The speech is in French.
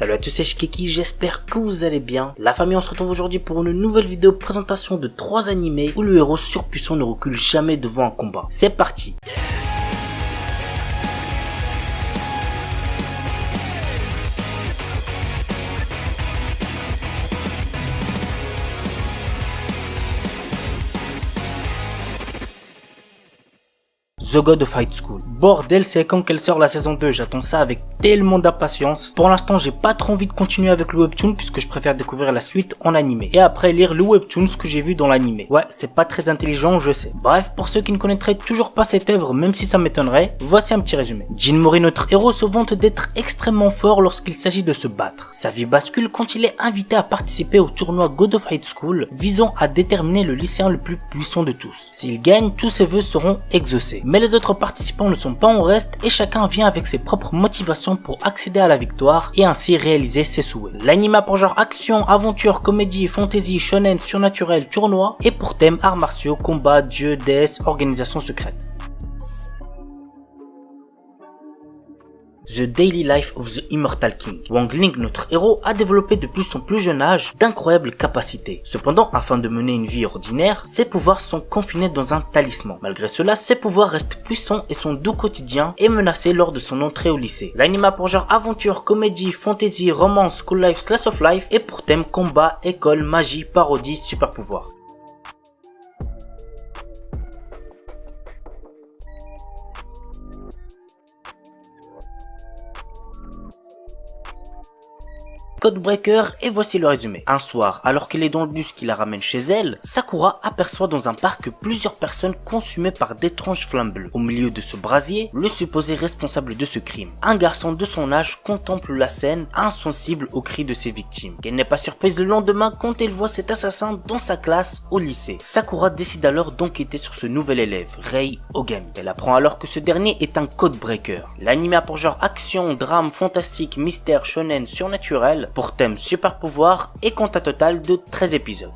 Salut à tous, c'est Shikeki, j'espère que vous allez bien. La famille, on se retrouve aujourd'hui pour une nouvelle vidéo présentation de 3 animés où le héros surpuissant ne recule jamais devant un combat. C'est parti. The God of High School. Bordel, c'est quand qu'elle sort la saison 2, j'attends ça avec tellement d'impatience. Pour l'instant, j'ai pas trop envie de continuer avec le webtoon puisque je préfère découvrir la suite en animé. Et après lire le webtoon, ce que j'ai vu dans l'animé. Ouais, c'est pas très intelligent, je sais. Bref, pour ceux qui ne connaîtraient toujours pas cette œuvre, même si ça m'étonnerait, voici un petit résumé. Jin Mori, notre héros, se vante d'être extrêmement fort lorsqu'il s'agit de se battre. Sa vie bascule quand il est invité à participer au tournoi God of High School, visant à déterminer le lycéen le plus puissant de tous. S'il gagne, tous ses vœux seront exaucés. Mais les autres participants ne sont pas en reste et chacun vient avec ses propres motivations pour accéder à la victoire et ainsi réaliser ses souhaits. L'anime a pour genre action, aventure, comédie, fantasy, shonen, surnaturel, tournoi et pour thème arts martiaux, combat, dieux, déesses, organisation secrète. The Daily Life of the Immortal King. Wang Ling, notre héros, a développé depuis son plus jeune âge d'incroyables capacités. Cependant, afin de mener une vie ordinaire, ses pouvoirs sont confinés dans un talisman. Malgré cela, ses pouvoirs restent puissants et son doux quotidien est menacé lors de son entrée au lycée. L'anime a pour genre aventure, comédie, fantasy, romance, school life, slice of life et pour thème combat, école, magie, parodie, super pouvoir. Codebreaker, et voici le résumé. Un soir, alors qu'elle est dans le bus qui la ramène chez elle, Sakura aperçoit dans un parc plusieurs personnes consumées par d'étranges flammes bleues. Au milieu de ce brasier, le supposé responsable de ce crime, un garçon de son âge, contemple la scène, insensible aux cris de ses victimes. Qu'elle n'est pas surprise le lendemain quand elle voit cet assassin dans sa classe au lycée. Sakura décide alors d'enquêter sur ce nouvel élève, Rei Ogami. Elle apprend alors que ce dernier est un codebreaker. L'anime a pour genre action, drame, fantastique, mystère, shonen, surnaturel, pour thème super pouvoir et compte à total de 13 épisodes.